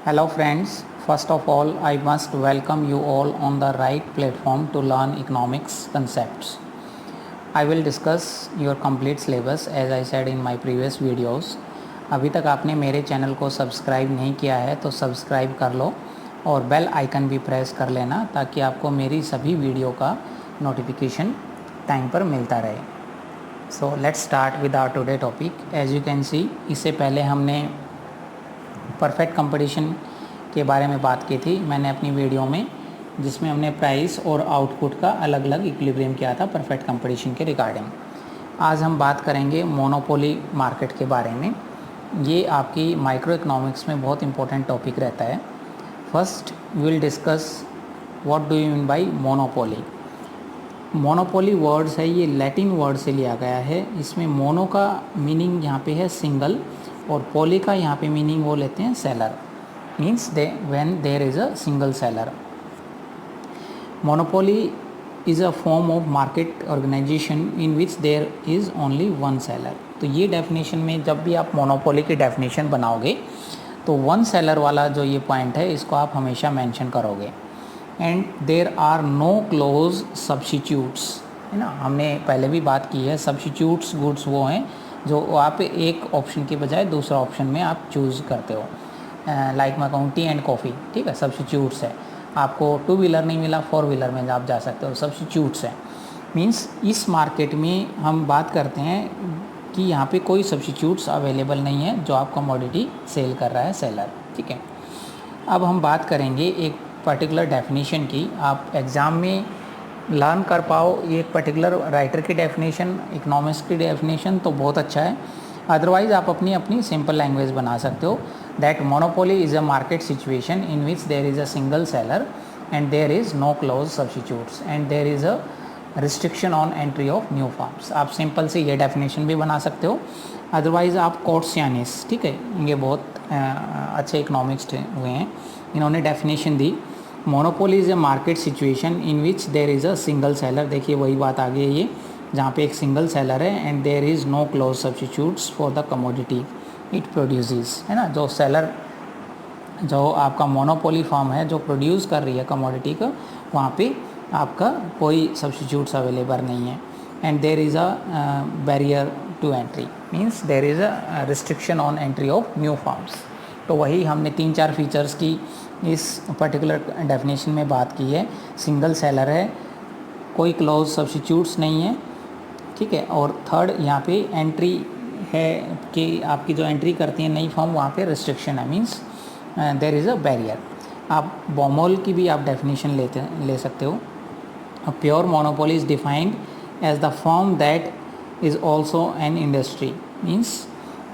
Hello friends, first of all I must welcome you all on the right platform to learn economics concepts. I will discuss your complete syllabus as I said in my previous videos. अभी तक आपने मेरे channel को subscribe नहीं किया है तो subscribe कर लो और बेल आइकन भी प्रेस कर लेना ताकि आपको मेरी सभी वीडियो का नोटिफिकेशन टाइम पर मिलता रहे. So let's start with our today topic. As you can see, इससे पहले हमने परफेक्ट कंपटीशन के बारे में बात की थी मैंने अपनी वीडियो में, जिसमें हमने प्राइस और आउटपुट का अलग अलग इक्विलिब्रियम किया था परफेक्ट कंपटीशन के रिगार्डिंग. आज हम बात करेंगे मोनोपोली मार्केट के बारे में. ये आपकी माइक्रो इकोनॉमिक्स में बहुत इंपॉर्टेंट टॉपिक रहता है. First we will discuss what do you mean by monopoly. Monopoly words है, ये लैटिन वर्ड से लिया गया है. इसमें मोनो का मीनिंग यहाँ पे है सिंगल और पोली का यहाँ पे मीनिंग वो लेते हैं seller. Means when there is a single seller. Monopoly is a form of market organisation in which there is only one seller. तो ये डेफिनेशन में जब भी आप मोनोपोली की डेफिनेशन बनाओगे तो वन सेलर वाला जो ये पॉइंट है इसको आप हमेशा मेंशन करोगे. And there are no close substitutes, है ना. हमने पहले भी बात की है, सब्स्टिट्यूट्स गुड्स वो हैं जो आप एक ऑप्शन के बजाय दूसरा ऑप्शन में आप चूज़ करते हो. लाइक मैं कहूँ टी एंड कॉफ़ी, ठीक है, सब्स्टिट्यूट्स है. आपको टू व्हीलर नहीं मिला, फोर व्हीलर में आप जा सकते हो, सब्स्टिट्यूट्स है. मीन्स इस मार्केट में हम बात करते हैं कि यहाँ पे कोई सब्स्टिट्यूट्स अवेलेबल नहीं है जो आप कमोडिटी सेल कर रहा है सेलर, ठीक है. अब हम बात करेंगे एक पर्टिकुलर डेफिनेशन की. आप एग्ज़ाम में लर्न कर पाओ एक पर्टिकुलर राइटर की डेफिनेशन, इकोनॉमिक्स की डेफिनेशन तो बहुत अच्छा है. अदरवाइज़ आप अपनी अपनी सिंपल लैंग्वेज बना सकते हो. That monopoly is a market situation in which there is a single seller and there is no close substitutes and there is a restriction on entry of new firms. आप simple से ये definition भी बना सकते हो. Otherwise आप कोर्ट्सियानिस, ठीक है, ये बहुत अच्छे इकोनॉमिक्स हुए हैं, इन्होंने डेफिनेशन दी. Monopoly is a market situation in which there is a single seller. देखिए वही बात आ गई है ये, जहाँ पे एक सिंगल सेलर है and there is no close substitutes for the commodity it produces, है ना. जो सेलर, जो आपका मोनोपोली फर्म है जो प्रोड्यूस कर रही है कमोडिटी को, वहाँ पे आपका कोई सब्स्टिट्यूट्स अवेलेबल नहीं है. And there is a barrier to entry, means there is a restriction on entry of new firms. तो वही हमने 3-4 फीचर्स की इस पर्टिकुलर डेफिनेशन में बात की है. सिंगल सेलर है, कोई क्लोज सब्स्टिट्यूट्स नहीं है, ठीक है. और थर्ड यहाँ पे एंट्री है कि आपकी जो एंट्री करती है नई फॉर्म, वहाँ पे रिस्ट्रिक्शन है, means there is a barrier. आप बॉमोल की भी आप डेफिनेशन ले सकते हो. A pure monopoly is defined as the firm that is also an industry. Means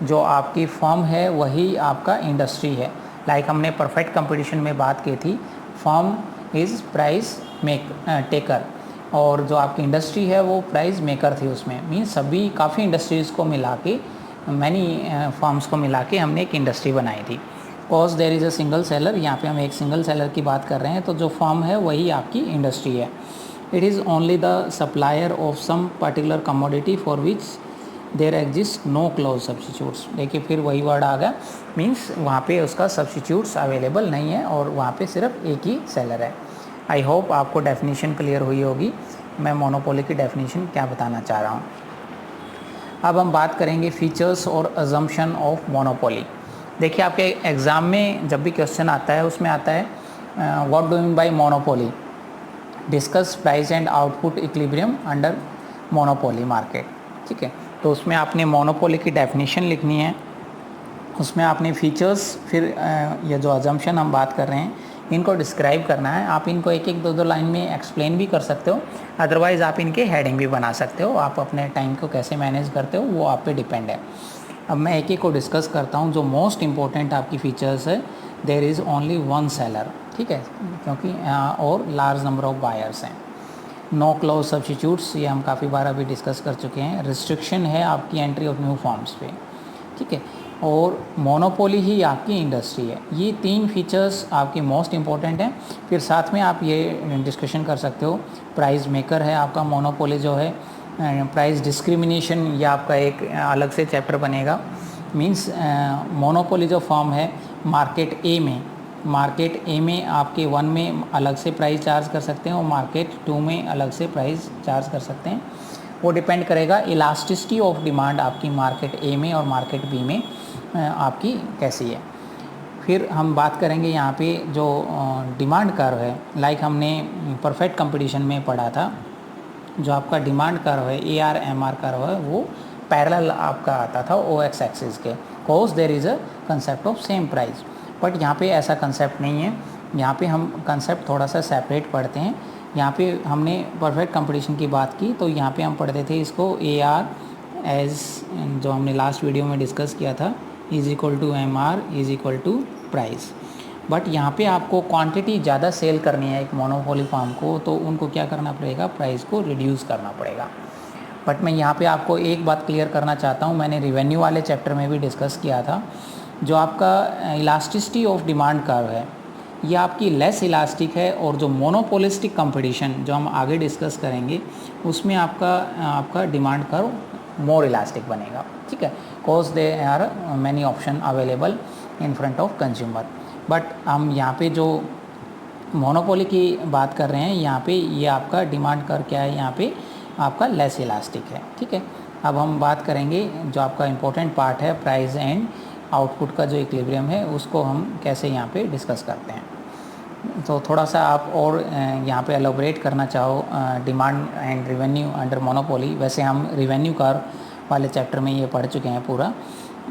जो आपकी फॉर्म है वही आपका इंडस्ट्री है. लाइक हमने परफेक्ट कंपटीशन में बात की थी, फॉर्म इज़ प्राइस टेकर और जो आपकी इंडस्ट्री है वो प्राइस मेकर थी उसमें. मीन्स सभी काफ़ी इंडस्ट्रीज़ को मिला के, मैनी फॉर्म्स को मिला के हमने एक इंडस्ट्री बनाई थी. Cause there is a single seller, यहाँ पे हम एक सिंगल सेलर की बात कर रहे हैं, तो जो फॉर्म है वही आपकी इंडस्ट्री है. It is only the supplier of some particular commodity for which there exist no close substitutes. देखिए फिर वही वर्ड आ गया, मीन्स वहाँ पे उसका सब्स्टिट्यूट्स अवेलेबल नहीं है और वहाँ पे सिर्फ एक ही सेलर है. आई होप आपको डेफिनेशन क्लियर हुई होगी मैं मोनोपोली की डेफिनेशन क्या बताना चाह रहा हूँ. अब हम बात करेंगे फीचर्स और अजम्पशन ऑफ मोनोपोली. देखिए आपके एग्ज़ाम में जब भी क्वेश्चन आता है उसमें आता है what do mean by monopoly, discuss price and output equilibrium under monopoly market, ठीक है. तो उसमें आपने मोनोपोली की डेफिनेशन लिखनी है, उसमें आपने फीचर्स, फिर ये जो अजम्पशन हम बात कर रहे हैं इनको डिस्क्राइब करना है. आप इनको एक एक दो लाइन में एक्सप्लेन भी कर सकते हो, अदरवाइज़ आप इनके हेडिंग भी बना सकते हो. आप अपने टाइम को कैसे मैनेज करते हो वो आप पे डिपेंड है. अब मैं एक एक को डिस्कस करता हूँ. जो मोस्ट इंपॉर्टेंट आपकी फीचर्स है, there is only one seller, ठीक है, क्योंकि और लार्ज नंबर ऑफ बायर्स हैं. नो क्लोज सब्स्टिट्यूट्स, ये हम काफ़ी बार अभी डिस्कस कर चुके हैं. रिस्ट्रिक्शन है आपकी एंट्री ऑफ न्यू फॉर्म्स पे, ठीक है. और मोनोपोली ही आपकी इंडस्ट्री है. ये 3 फीचर्स आपके मोस्ट इंपॉर्टेंट हैं. फिर साथ में आप ये डिस्कशन कर सकते हो, प्राइस मेकर है आपका मोनोपोली जो है. प्राइस डिस्क्रिमिनेशन, ये आपका एक अलग से चैप्टर बनेगा. मींस मोनोपोली जो फॉर्म है मार्केट ए में, मार्केट ए में आपके 1 में अलग से प्राइस चार्ज कर सकते हैं और मार्केट 2 में अलग से प्राइस चार्ज कर सकते हैं। वो डिपेंड करेगा इलास्टिसिटी ऑफ डिमांड आपकी मार्केट ए में और मार्केट बी में आपकी कैसी है। फिर हम बात करेंगे यहाँ पे जो डिमांड कर्व है, लाइक हमने परफेक्ट कंपटीशन में पढ़ा था, जो आपका डिमांड कर्व है AR-MR कर्व है वो पैरेलल आपका आता था OX एक्सिस के, cause there is a concept of same price. But यहाँ पे ऐसा कंसेप्ट नहीं है, यहाँ पे हम कंसेप्ट थोड़ा सा सेपरेट पढ़ते हैं। यहाँ पे हमने परफेक्ट कंपटीशन की बात की तो यहाँ पे हम पढ़ते थे इसको AR एज, जो हमने लास्ट वीडियो में डिस्कस किया था, is equal to MR is equal to price. But यहाँ पे आपको क्वांटिटी ज़्यादा सेल करनी है एक मोनोपोली फार्म को, तो उनको क्या करना पड़ेगा, प्राइस को रिड्यूस करना पड़ेगा। बट मैं यहाँ पे आपको एक बात क्लियर करना चाहता हूँ, मैंने रिवेन्यू वाले चैप्टर में भी डिस्कस किया था, जो आपका इलास्टिसिटी ऑफ डिमांड कर्व है ये आपकी लेस इलास्टिक है, और जो मोनोपोलिस्टिक कंपटीशन जो हम आगे डिस्कस करेंगे उसमें आपका डिमांड कर्व मोर इलास्टिक बनेगा, ठीक है, cause they are many option available in front of consumer. But हम यहाँ पे जो मोनोपोली की बात कर रहे हैं, यहाँ पे ये आपका डिमांड कर्व क्या है, यहाँ पे आपका लेस इलास्टिक है, ठीक है। अब हम बात करेंगे जो आपका इम्पोर्टेंट पार्ट है, प्राइस एंड आउटपुट का जो इक्विलिब्रियम है उसको हम कैसे यहाँ पे डिस्कस करते हैं। तो थोड़ा सा आप और यहाँ पे एलोबरेट करना चाहो demand and revenue under monopoly, वैसे हम रिवेन्यू कर्व वाले चैप्टर में ये पढ़ चुके हैं पूरा।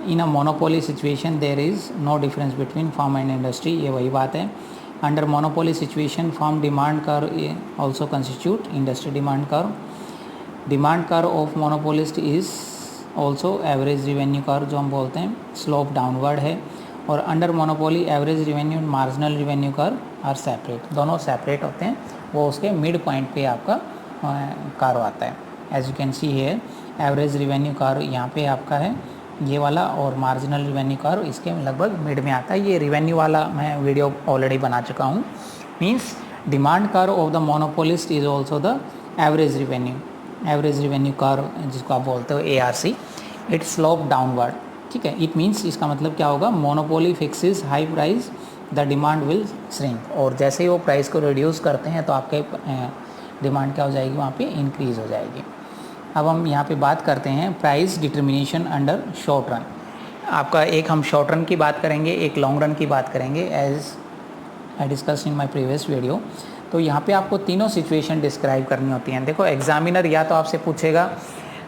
In a monopoly situation there is no difference between firm and industry, ये वही बात है। Under monopoly situation firm demand curve also constitute industry demand curve. Demand curve of monopolist is also average revenue curve, जो हम बोलते हैं slope downward है। और under monopoly average revenue and marginal revenue curve are separate, दोनों separate होते हैं, वो उसके मिड पॉइंट पे आपका कर्व आता है। As you can see here average revenue curve यहाँ पे आपका है ये वाला, और मार्जिनल रिवेन्यू कर्व इसके लगभग मिड में आता है। ये रिवेन्यू वाला मैं वीडियो ऑलरेडी बना चुका हूँ। Means demand curve of the monopolist is also the average revenue curve, जिसको आप बोलते हो ARC, इट स्लोप डाउनवर्ड, ठीक है। इट मीन्स इसका मतलब क्या होगा, monopoly fixes high price, the demand will shrink, और जैसे ही वो प्राइस को रिड्यूस करते हैं तो आपके डिमांड क्या हो जाएगी, वहाँ पे इंक्रीज़ हो जाएगी। अब हम यहाँ पे बात करते हैं price determination under short run. आपका एक हम शॉर्ट रन की बात करेंगे, एक लॉन्ग रन की बात करेंगे, as I discuss in my previous video. तो यहाँ पे आपको तीनों सिचुएशन डिस्क्राइब करनी होती हैं। देखो एग्जामिनर या तो आपसे पूछेगा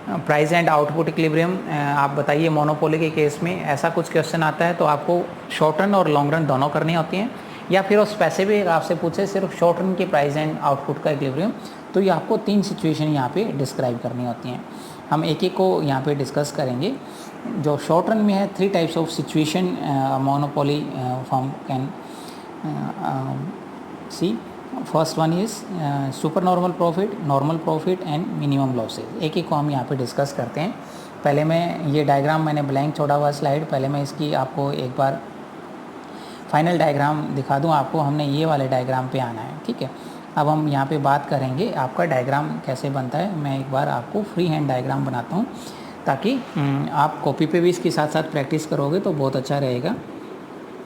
प्राइस एंड आउटपुट इक्विलिब्रियम, आप बताइए मोनोपोली के केस में ऐसा कुछ क्वेश्चन आता है तो आपको शॉर्ट रन और लॉन्ग रन दोनों करनी होती हैं, या फिर वो स्पेसिफिक आपसे पूछे सिर्फ शॉर्ट रन की प्राइस एंड आउटपुट का इक्विलिब्रियम, तो ये आपको 3 सिचुएशन यहाँ पे डिस्क्राइब करनी होती हैं। हम एक एक को यहाँ पे डिस्कस करेंगे। जो शॉर्ट रन में है 3 types of situation monopoly form can see. First one is super normal profit and minimum losses. एक एक को हम यहाँ पे डिस्कस करते हैं। पहले मैं ये डायग्राम मैंने ब्लैंक छोड़ा हुआ स्लाइड, पहले मैं इसकी आपको एक बार फाइनल डायग्राम दिखा दूँ आपको। हमने ये वाले डायग्राम पे आना है, ठीक है। अब हम यहाँ पे बात करेंगे आपका डायग्राम कैसे बनता है। मैं एक बार आपको फ्री हैंड डायग्राम बनाता हूँ ताकि आप कॉपी पे भी इसके साथ साथ प्रैक्टिस करोगे तो बहुत अच्छा रहेगा।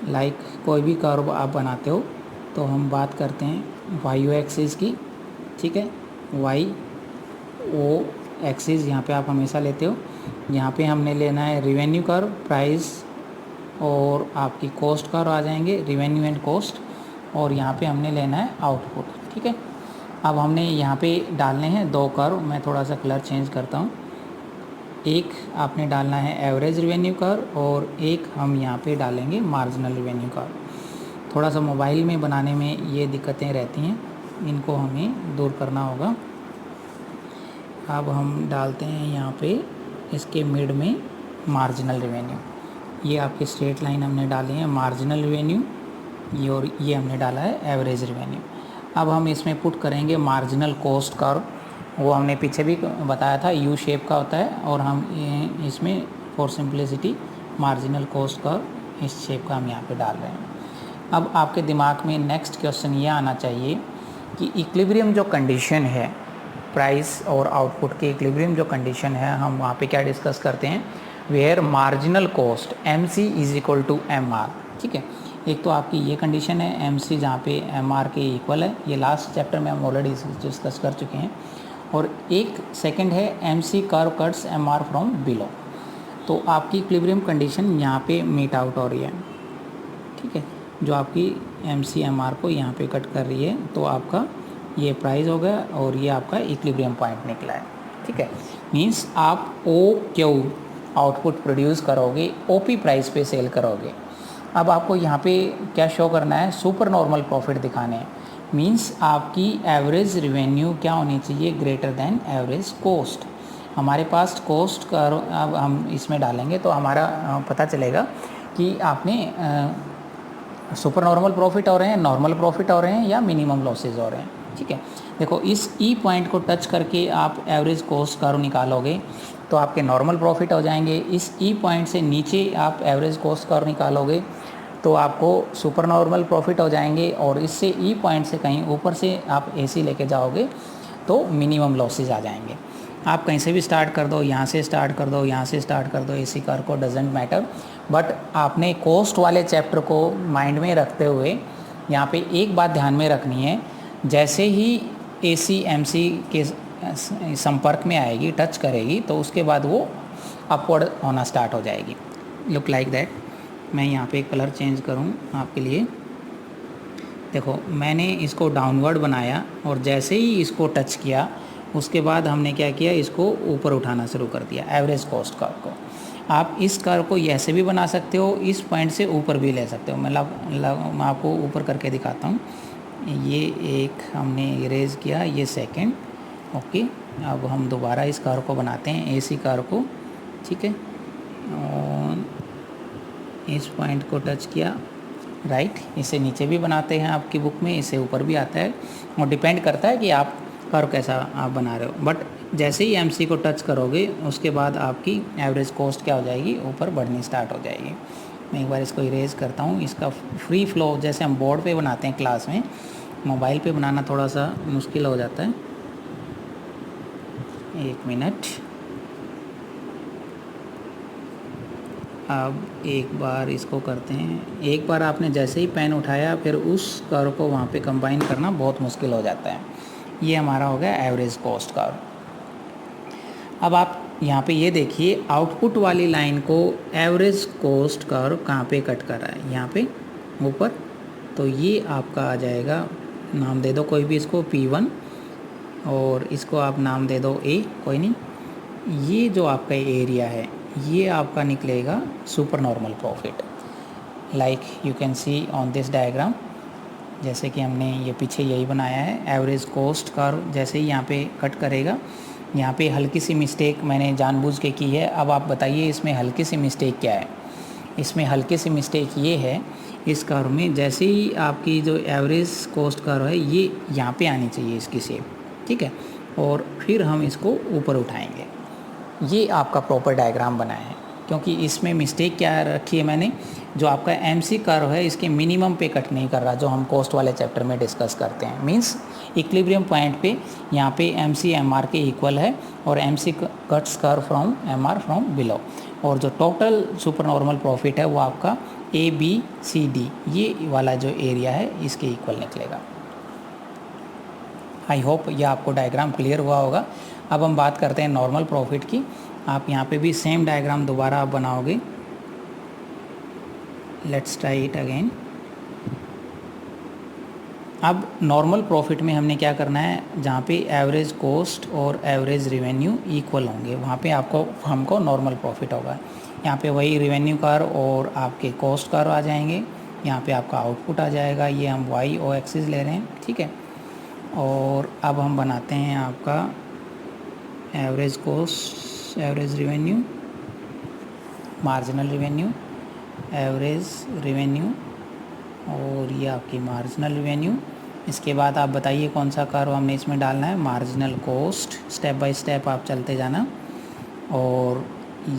लाइक कोई भी कर्व आप बनाते हो तो हम बात करते हैं वाई एक्सिस की, ठीक है। वाई ओ एक्सिस यहाँ पे आप हमेशा लेते हो। यहाँ पे हमने लेना है रिवेन्यू कर्व, प्राइस और आपकी कॉस्ट कर्व आ जाएंगे, रिवेन्यू एंड कॉस्ट, और यहाँ पे हमने लेना है आउटपुट, ठीक है। अब हमने यहाँ पे डालने हैं 2 कर्व, मैं थोड़ा सा कलर चेंज करता हूँ। एक आपने डालना है एवरेज रिवेन्यू कर्व और एक हम यहाँ पे डालेंगे मार्जिनल रिवेन्यू कर्व। थोड़ा सा मोबाइल में बनाने में ये दिक्कतें रहती हैं, इनको हमें दूर करना होगा। अब हम डालते हैं यहाँ पे इसके मिड में मार्जिनल रिवेन्यू। ये आपके स्ट्रेट लाइन हमने डाली है मार्जिनल रिवेन्यू, ये और ये हमने डाला है एवरेज रिवेन्यू। अब हम इसमें पुट करेंगे मार्जिनल कॉस्ट कर्व, वो हमने पीछे भी बताया था यू शेप का होता है, और हम इसमें for simplicity marginal cost curve इस शेप का हम यहाँ पे डाल रहे हैं। अब आपके दिमाग में नेक्स्ट क्वेश्चन ये आना चाहिए कि इक्विलिब्रियम जो कंडीशन है, प्राइस और आउटपुट की इक्विलिब्रियम जो कंडीशन है, हम वहाँ पे क्या डिस्कस करते हैं, where marginal cost MC is equal to MR, ठीक है। एक तो आपकी ये कंडीशन है एम सी जहाँ पे एम आर के इक्वल है, ये लास्ट चैप्टर में हम ऑलरेडी डिस्कस कर चुके हैं। और एक सेकंड है M C curve cuts M R from below. तो आपकी इक्विलिब्रियम कंडीशन यहाँ पे मीट आउट हो रही है, ठीक है, जो आपकी एम सी एम आर को यहाँ पे कट कर रही है, तो आपका ये प्राइस हो गया और ये आपका इक्विलिब्रियम पॉइंट निकला है, ठीक है। मीन्स आप ओ क्यू आउटपुट प्रोड्यूस करोगे, ओ पी प्राइस पे सेल करोगे। अब आपको यहाँ पे क्या शो करना है, सुपर नॉर्मल प्रॉफिट दिखाने हैं। मीन्स आपकी एवरेज रिवेन्यू क्या होनी चाहिए, ग्रेटर देन एवरेज कॉस्ट। हमारे पास कॉस्ट का अब हम इसमें डालेंगे तो हमारा पता चलेगा कि आपने सुपर नॉर्मल प्रॉफिट हो रहे हैं, नॉर्मल प्रॉफिट हो रहे हैं या मिनिमम लॉसेज हो रहे हैं, ठीक है। देखो इस ई पॉइंट को टच करके आप एवरेज कॉस्ट कर्व निकालोगे तो आपके नॉर्मल प्रॉफिट हो जाएंगे। इस ई पॉइंट से नीचे आप एवरेज कॉस्ट कर्व निकालोगे तो आपको सुपर नॉर्मल प्रॉफिट हो जाएंगे, और इससे ई पॉइंट से कहीं ऊपर से आप एसी लेके जाओगे तो मिनिमम लॉसेज आ जाएंगे। आप कहीं से भी स्टार्ट कर दो, यहाँ से स्टार्ट कर दो, यहाँ से स्टार्ट कर दो, एसी कर्व को डजेंट मैटर, बट आपने कॉस्ट वाले चैप्टर को माइंड में रखते हुए यहाँ पे एक बात ध्यान में रखनी है, जैसे ही एसी एमसी के संपर्क में आएगी, टच करेगी, तो उसके बाद वो अपवर्ड होना स्टार्ट हो जाएगी। Look like that. मैं यहाँ पे एक कलर चेंज करूँ आपके लिए। देखो मैंने इसको डाउनवर्ड बनाया और जैसे ही इसको टच किया उसके बाद हमने क्या किया, इसको ऊपर उठाना शुरू कर दिया एवरेज कॉस्ट कर्व को। आप इस कर्व को ऐसे भी बना सकते हो, इस पॉइंट से ऊपर भी ले सकते हो। मैं आपको ऊपर करके दिखाता हूँ। ये एक हमने इरेज किया, ये सेकंड, ओके। अब हम दोबारा इस कर्व को बनाते हैं, एसी कर्व को, ठीक है। और इस पॉइंट को टच किया, राइट। इसे नीचे भी बनाते हैं आपकी बुक में, इसे ऊपर भी आता है, और डिपेंड करता है कि आप कर्व कैसा आप बना रहे हो। बट जैसे ही एमसी को टच करोगे उसके बाद आपकी एवरेज कॉस्ट क्या हो जाएगी, ऊपर बढ़नी स्टार्ट हो जाएगी। मैं एक बार इसको इरेज करता हूँ। इसका फ्री फ्लो जैसे हम बोर्ड पे बनाते हैं क्लास में, मोबाइल पे बनाना थोड़ा सा मुश्किल हो जाता है। एक मिनट। अब एक बार इसको करते हैं। एक बार आपने जैसे ही पेन उठाया फिर उस कर्व को वहाँ पे कंबाइन करना बहुत मुश्किल हो जाता है। ये हमारा हो गया एवरेज कॉस्ट कर्व। अब आप यहाँ पे ये देखिए, आउटपुट वाली लाइन को एवरेज कॉस्ट कर्व कहाँ पे कट कर रहा है, यहाँ पे ऊपर। तो ये आपका आ जाएगा, नाम दे दो कोई भी इसको P1, और इसको आप नाम दे दो A, कोई नहीं। ये जो आपका एरिया है ये आपका निकलेगा super normal profit, like you can see on this diagram. जैसे कि हमने ये पीछे यही बनाया है, एवरेज कॉस्ट कर्व जैसे ही यहाँ पे कट करेगा, यहाँ पे हल्की सी मिस्टेक मैंने जानबूझ के की है। अब आप बताइए इसमें हल्की सी मिस्टेक क्या है। इसमें हल्की सी मिस्टेक ये है, इस कर्व में जैसे ही आपकी जो एवरेज कॉस्ट कर्व है ये यहाँ पे आनी चाहिए इसकी शेप, ठीक है, और फिर हम इसको ऊपर उठाएंगे। ये आपका प्रॉपर डायग्राम बनाया है, क्योंकि इसमें मिस्टेक क्या रखी है मैंने, जो आपका एमसी कर्व है इसके मिनिमम पे कट नहीं कर रहा, जो हम कॉस्ट वाले चैप्टर में डिस्कस करते हैं। मींस इक्विलिब्रियम पॉइंट पे यहाँ पे एमसी एमआर के इक्वल है, और MC cuts curve from MR from below, और जो टोटल सुपर नॉर्मल प्रॉफिट है वो आपका ABCD ये वाला जो एरिया है इसके इक्वल निकलेगा। आई होप ये आपको डायग्राम क्लियर हुआ होगा। अब हम बात करते हैं नॉर्मल प्रॉफिट की। आप यहाँ पे भी सेम डायग्राम दोबारा आप बनाओगे। Let's try it again. अब नॉर्मल प्रॉफिट में हमने क्या करना है, जहाँ पे एवरेज कॉस्ट और एवरेज रिवेन्यू इक्वल होंगे वहाँ पे हमको नॉर्मल प्रॉफिट होगा। यहाँ पे वही रिवेन्यू कर्व और आपके कॉस्ट कर्व आ जाएंगे। यहाँ पे आपका आउटपुट आ जाएगा, ये हम वाई ओ एक्सिस ले रहे हैं, ठीक है। और अब हम बनाते हैं आपका average cost, average revenue, marginal revenue, average revenue, और ये आपकी मार्जिनल रिवेन्यू। इसके बाद आप बताइए कौन सा कर्व हमने इसमें डालना है, marginal cost. Step by step आप चलते जाना, और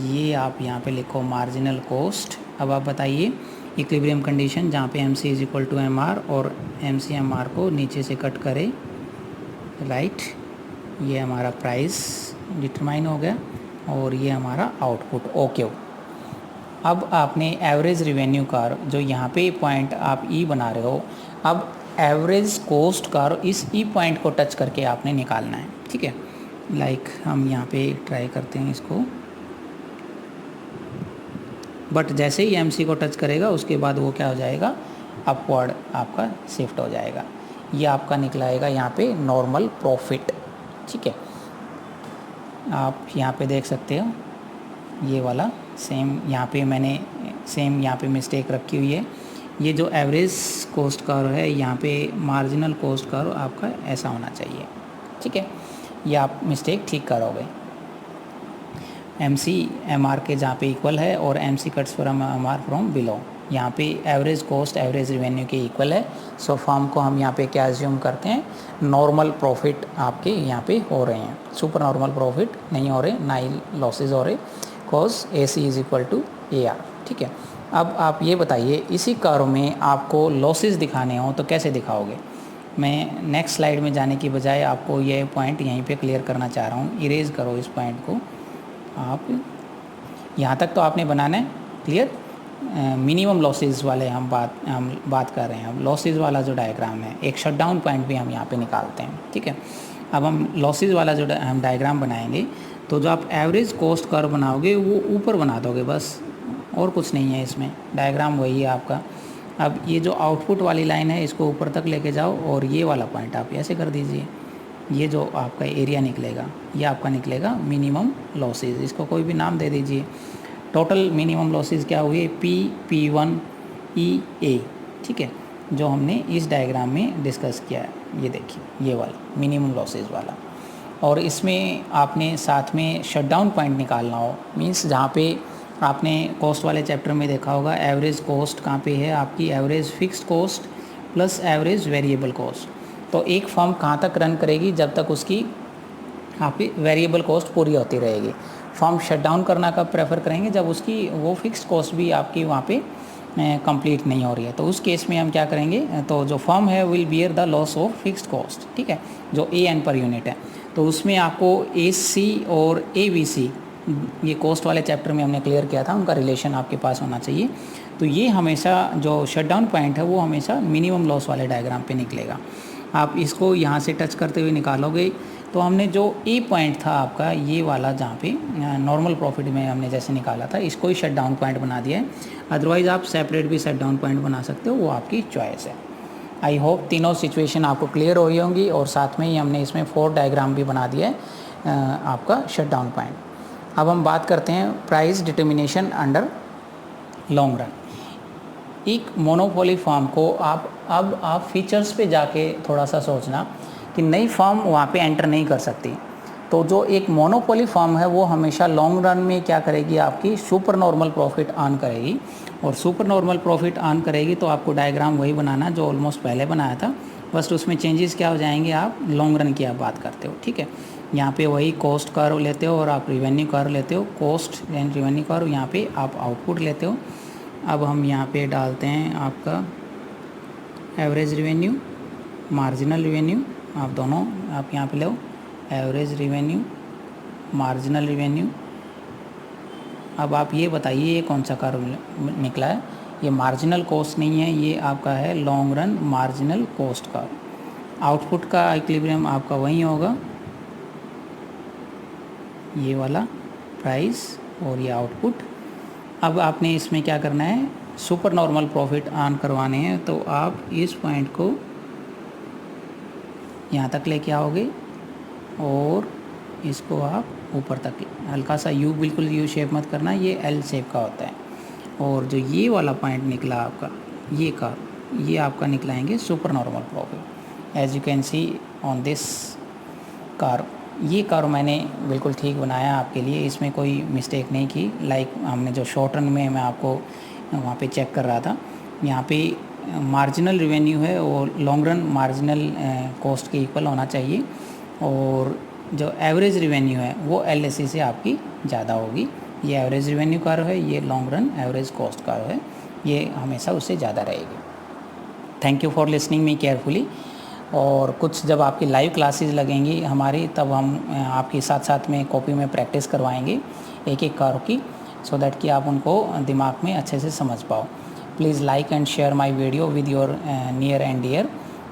ये आप यहाँ पे लिखो मार्जिनल कॉस्ट। अब आप बताइए इक्विलिब्रियम कंडीशन जहाँ पे MC is equal to MR और MC MR को नीचे से कट करे, राइट। ये हमारा प्राइस डिटरमाइन हो गया, और ये हमारा आउटपुट OQ। अब आपने एवरेज रिवेन्यू का जो यहाँ पे पॉइंट आप ई बना रहे हो, अब एवरेज कॉस्ट का इस ई पॉइंट को टच करके आपने निकालना है, ठीक है। लाइक हम यहाँ पे ट्राई करते हैं इसको, बट जैसे ही एमसी को टच करेगा उसके बाद वो क्या हो जाएगा, अपवर्ड आपका शिफ्ट हो जाएगा। ये आपका निकलाएगा यहाँ पे नॉर्मल प्रॉफिट, ठीक है। आप यहाँ पे देख सकते हो ये वाला सेम यहाँ पे मैंने सेम यहाँ पे मिस्टेक रखी हुई है। ये जो एवरेज कॉस्ट कर्व है यहाँ पे मार्जिनल कॉस्ट कर्व आपका ऐसा होना चाहिए, ठीक है। ये आप मिस्टेक ठीक करोगे। एम सी एम आर के जहाँ पे इक्वल है और M C cuts from M R from below, यहाँ पे एवरेज कॉस्ट एवरेज रिवेन्यू के इक्वल है। सो फॉर्म को हम यहाँ पे क्या एज्यूम करते हैं, नॉर्मल प्रॉफिट आपके यहाँ पे हो रहे हैं, सुपर नॉर्मल प्रॉफिट नहीं हो रहे, ना ही लॉसेज हो रहे, cause A C is equal to A R, ठीक है। अब आप ये बताइए इसी कर्व में आपको लॉसेज दिखाने हो तो कैसे दिखाओगे। मैं नेक्स्ट स्लाइड में जाने की बजाय आपको ये पॉइंट यहीं पे क्लियर करना चाह रहा हूँ। इरेज करो इस पॉइंट को आप, यहाँ तक तो आपने बनाना है क्लियर। मिनिमम लॉसेज वाले हम बात कर रहे हैं। अब लॉसेज वाला जो डायग्राम है, एक शटडाउन पॉइंट भी हम यहाँ पे निकालते हैं, ठीक है। अब हम लॉसेज वाला जो हम डायग्राम बनाएंगे तो जो आप एवरेज कॉस्ट कर्व बनाओगे वो ऊपर बना दोगे बस, और कुछ नहीं है इसमें, डायग्राम वही है आपका। अब ये जो आउटपुट वाली लाइन है इसको ऊपर तक लेके जाओ और ये वाला पॉइंट आप ऐसे कर दीजिए। ये जो आपका एरिया निकलेगा ये आपका निकलेगा मिनिमम लॉसेज, इसको कोई भी नाम दे दीजिए। टोटल मिनिमम लॉसेज क्या हुई, P1 EA, ठीक है, जो हमने इस डायग्राम में डिस्कस किया है। ये देखिए ये वाला मिनिमम लॉसेज वाला। और इसमें आपने साथ में शटडाउन पॉइंट निकालना हो, मींस जहाँ पे आपने कॉस्ट वाले चैप्टर में देखा होगा एवरेज कॉस्ट कहाँ पे है आपकी, average fixed cost plus average variable cost. तो एक फर्म कहाँ तक रन करेगी, जब तक उसकी आपकी वेरिएबल कॉस्ट पूरी होती रहेगी। फर्म शटडाउन करना कब प्रेफर करेंगे, जब उसकी वो फिक्स्ड कॉस्ट भी आपकी वहाँ पे कंप्लीट नहीं हो रही है। तो उस केस में हम क्या करेंगे, तो जो फर्म है will bear the loss of fixed cost, ठीक है, जो AN पर यूनिट है। तो उसमें आपको AC और ABC, ये कॉस्ट वाले चैप्टर में हमने क्लियर किया था, उनका रिलेशन आपके पास होना चाहिए। तो ये हमेशा जो शटडाउन पॉइंट है वो हमेशा मिनिमम लॉस वाले डायग्राम पे निकलेगा। आप इसको यहाँ से टच करते हुए निकालोगे तो हमने जो ए पॉइंट था आपका ये वाला, जहाँ पे नॉर्मल प्रॉफिट में हमने जैसे निकाला था, इसको ही शट डाउन पॉइंट बना दिया है। अदरवाइज़ आप सेपरेट भी शट डाउन पॉइंट बना सकते हो, वो आपकी चॉइस है। आई होप तीनों सिचुएशन आपको क्लियर हो होंगी, और साथ में ही हमने इसमें 4 डायग्राम भी बना दिया है आपका शट डाउन पॉइंट। अब हम बात करते हैं price determination under long run. एक मोनोपोली फर्म को आप फीचर्स पे जाके थोड़ा सा सोचना कि नई फर्म वहाँ पे एंटर नहीं कर सकती। तो जो एक मोनोपोली फर्म है वो हमेशा लॉन्ग रन में क्या करेगी, आपकी सुपर नॉर्मल प्रॉफिट अर्न करेगी। और सुपर नॉर्मल प्रॉफिट अर्न करेगी तो आपको डायग्राम वही बनाना जो ऑलमोस्ट पहले बनाया था, बस उसमें चेंजेस क्या हो जाएंगे, आप लॉन्ग रन की आप बात करते हो, ठीक है। यहाँ पे वही कॉस्ट कर्व लेते हो और आप रिवेन्यू कर्व लेते हो, कॉस्ट एंड रिवेन्यू कर्व, यहाँ पे आप आउटपुट लेते हो। अब हम यहाँ पे डालते हैं आपका एवरेज रिवेन्यू, मार्जिनल रिवेन्यू, आप दोनों आप यहाँ पे लो, एवरेज रिवेन्यू, मार्जिनल रिवेन्यू। अब आप ये बताइए ये कौन सा कर्व निकला है, ये मार्जिनल कॉस्ट नहीं है, ये आपका है लॉन्ग रन मार्जिनल कॉस्ट का। आउटपुट का इक्विलिब्रियम आपका वही होगा, ये वाला प्राइस और ये आउटपुट। अब आपने इसमें क्या करना है, सुपर नॉर्मल प्रॉफिट अर्न करवाने हैं, तो आप इस पॉइंट को यहाँ तक लेके आओगे और इसको आप ऊपर तक, हल्का सा यू, बिल्कुल यू शेप मत करना, ये एल शेप का होता है। और जो ये वाला पॉइंट निकला आपका, ये आपका निकलाएंगे super normal profit. As you can see on this car, ये कार मैंने बिल्कुल ठीक बनाया आपके लिए, इसमें कोई मिस्टेक नहीं की। लाइक हमने जो शॉर्ट रन में मैं आपको वहाँ पे चेक कर रहा था, यहाँ पे मार्जिनल रिवेन्यू है और लॉन्ग रन मार्जिनल कॉस्ट के इक्वल होना चाहिए, और जो एवरेज रिवेन्यू है वो LSE से आपकी ज़्यादा होगी। ये एवरेज रिवेन्यू कर्व है, ये long run average cost curve है, ये हमेशा उससे ज़्यादा रहेगी। Thank you for listening me carefully. और कुछ जब आपकी लाइव क्लासेस लगेंगी हमारी, तब हम आपके साथ साथ में कॉपी में प्रैक्टिस करवाएंगे एक एक कर्व की। सो दैट कि आप उनको दिमाग में अच्छे से समझ पाओ। Please like and share my video with your near and dear,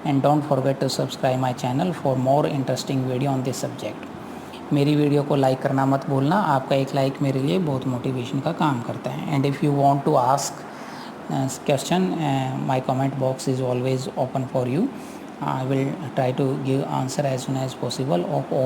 and don't forget to subscribe my channel for more interesting video on this subject. मेरी वीडियो को लाइक करना मत भूलना, आपका एक लाइक मेरे लिए बहुत मोटिवेशन का काम करता है। And if you want to ask question, my comment box is always open for you. I will try to give answer as soon as possible of all